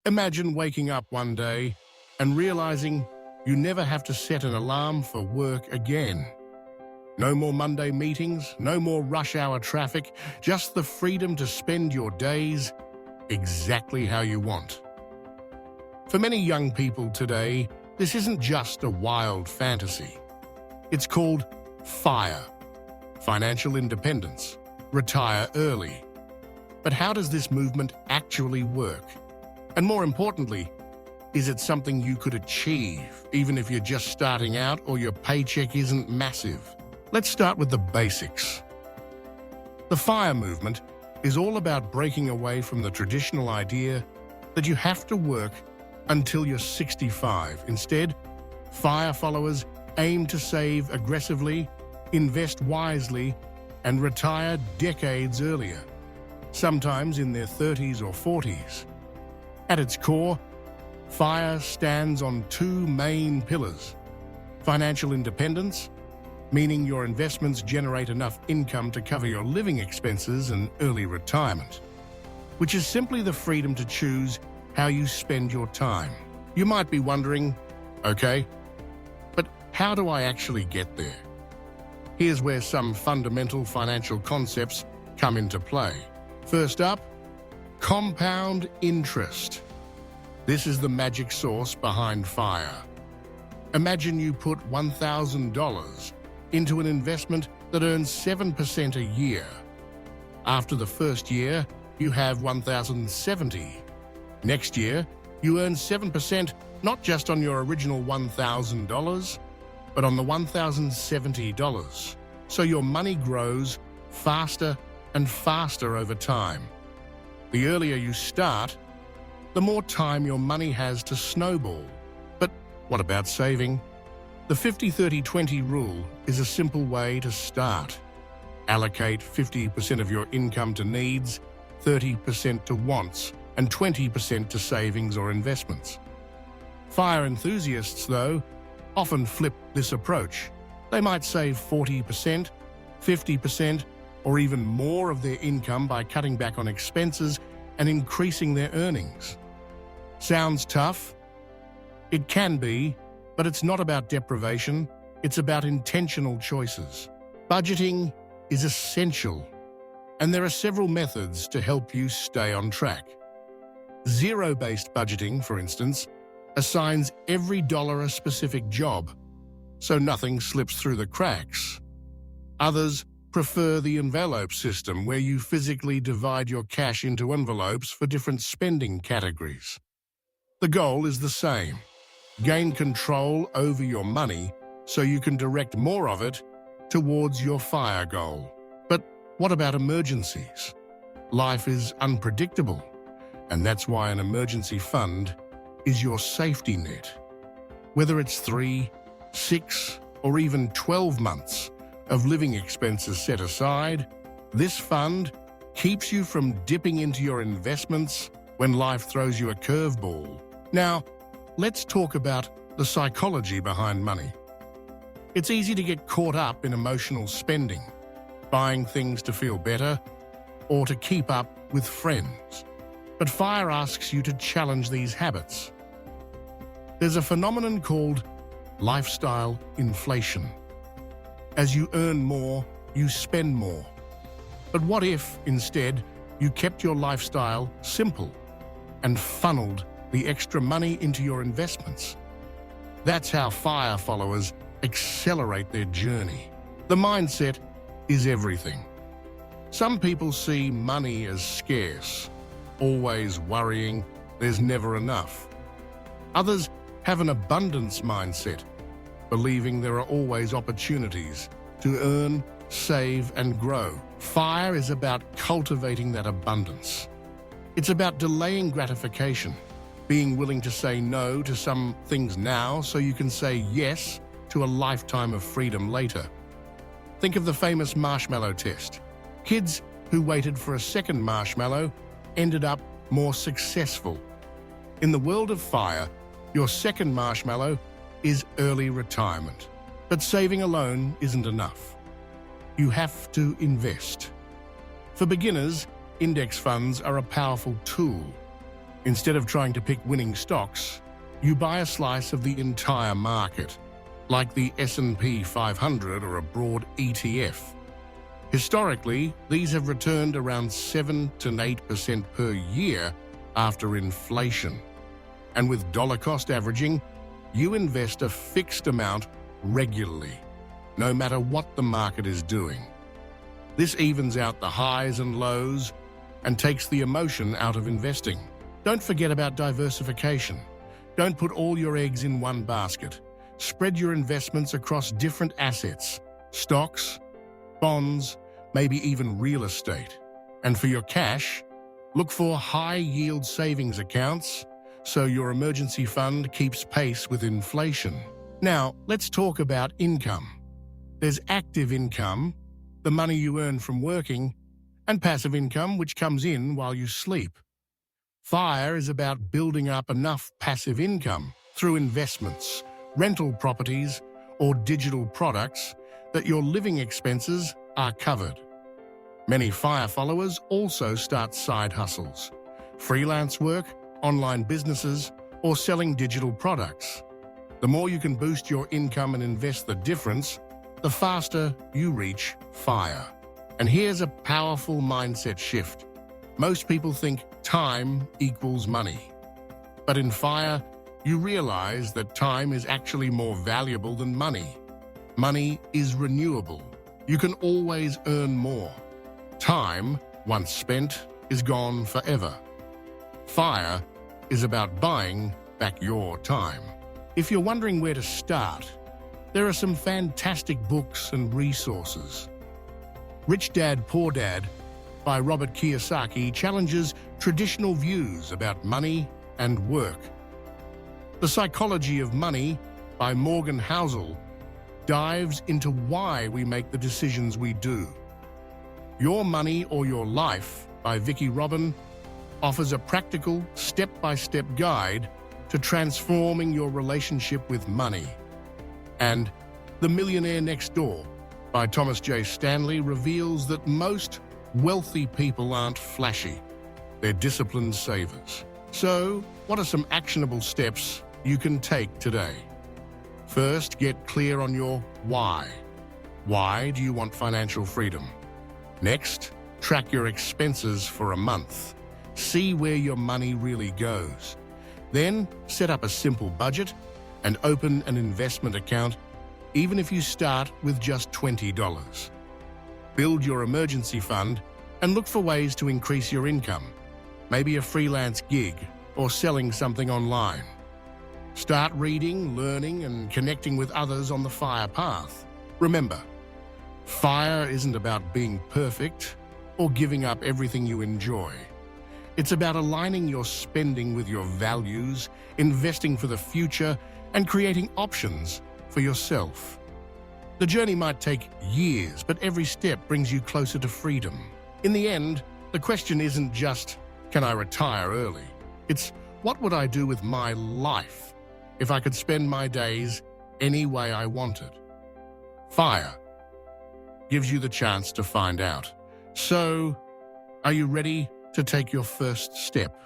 Imagine waking up one day and realizing you never have to set an alarm for work again. No more Monday meetings, no more rush hour traffic, just the freedom to spend your days exactly how you want. For many young people today, this isn't just a wild fantasy. It's called FIRE, financial independence, retire early. But how does this movement actually work? And more importantly, is it something you could achieve, even if you're just starting out or your paycheck isn't massive? Let's start with the basics. The FIRE movement is all about breaking away from the traditional idea that you have to work until you're 65. Instead, FIRE followers aim to save aggressively, invest wisely, and retire decades earlier, sometimes in their 30s or 40s. At its core, FIRE stands on two main pillars: financial independence, meaning your investments generate enough income to cover your living expenses and early retirement, which is simply the freedom to choose how you spend your time. You might be wondering, okay, but how do I actually get there? Here's where some fundamental financial concepts come into play. First up, compound interest. This is the magic sauce behind FIRE. Imagine you put $1,000 into an investment that earns 7% a year. After the first year, you have $1,070. Next year, you earn 7% not just on your original $1,000, but on the $1,070. So your money grows faster and faster over time. The earlier you start, the more time your money has to snowball. But what about saving? The 50-30-20 rule is a simple way to start. Allocate 50% of your income to needs, 30% to wants, and 20% to savings or investments. FIRE enthusiasts, though, often flip this approach. They might save 40%, 50%, or even more of their income by cutting back on expenses and increasing their earnings. Sounds tough? It can be, but it's not about deprivation, it's about intentional choices. Budgeting is essential, and there are several methods to help you stay on track. Zero-based budgeting, for instance, assigns every dollar a specific job, so nothing slips through the cracks. Others prefer the envelope system, where you physically divide your cash into envelopes for different spending categories. The goal is the same: gain control over your money so you can direct more of it towards your FIRE goal. But what about emergencies? Life is unpredictable, and that's why an emergency fund is your safety net. Whether it's 3, 6, or even 12 months of living expenses set aside, this fund keeps you from dipping into your investments when life throws you a curveball. Now, let's talk about the psychology behind money. It's easy to get caught up in emotional spending, buying things to feel better or to keep up with friends. But FIRE asks you to challenge these habits. There's a phenomenon called lifestyle inflation. As you earn more, you spend more. But what if, instead, you kept your lifestyle simple and funneled the extra money into your investments? That's how FIRE followers accelerate their journey. The mindset is everything. Some people see money as scarce, always worrying there's never enough. Others have an abundance mindset, believing there are always opportunities to earn, save, and grow. FIRE is about cultivating that abundance. It's about delaying gratification, being willing to say no to some things now so you can say yes to a lifetime of freedom later. Think of the famous marshmallow test. Kids who waited for a second marshmallow ended up more successful. In the world of FIRE, your second marshmallow is early retirement. But saving alone isn't enough. You have to invest. For beginners, index funds are a powerful tool. Instead of trying to pick winning stocks, you buy a slice of the entire market, like the S&P 500 or a broad ETF. Historically, these have returned around 7 to 8% per year after inflation. And with dollar cost averaging, you invest a fixed amount regularly, no matter what the market is doing. This evens out the highs and lows and takes the emotion out of investing. Don't forget about diversification. Don't put all your eggs in one basket. Spread your investments across different assets, stocks, bonds, maybe even real estate. And for your cash, look for high-yield savings accounts so your emergency fund keeps pace with inflation. Now, let's talk about income. There's active income, the money you earn from working, and passive income, which comes in while you sleep. FIRE is about building up enough passive income through investments, rental properties, or digital products that your living expenses are covered. Many FIRE followers also start side hustles, freelance work, online businesses, or selling digital products. The more you can boost your income and invest the difference, the faster you reach FIRE. And here's a powerful mindset shift. Most people think time equals money. But in FIRE, you realize that time is actually more valuable than money. Money is renewable. You can always earn more. Time, once spent, is gone forever. FIRE is about buying back your time. If you're wondering where to start, there are some fantastic books and resources. Rich Dad, Poor Dad by Robert Kiyosaki challenges traditional views about money and work. The Psychology of Money by Morgan Housel dives into why we make the decisions we do. Your Money or Your Life by Vicki Robin offers a practical, step-by-step guide to transforming your relationship with money. And The Millionaire Next Door by Thomas J. Stanley reveals that most wealthy people aren't flashy. They're disciplined savers. So, what are some actionable steps you can take today? First, get clear on your why. Why do you want financial freedom? Next, track your expenses for a month. See where your money really goes. Then, set up a simple budget and open an investment account, even if you start with just $20. Build your emergency fund and look for ways to increase your income, maybe a freelance gig or selling something online. Start reading, learning, and connecting with others on the FIRE path. Remember, FIRE isn't about being perfect or giving up everything you enjoy. It's about aligning your spending with your values, investing for the future, and creating options for yourself. The journey might take years, but every step brings you closer to freedom. In the end, the question isn't just, can I retire early? It's, what would I do with my life if I could spend my days any way I wanted? FIRE gives you the chance to find out. So, are you ready to take your first step?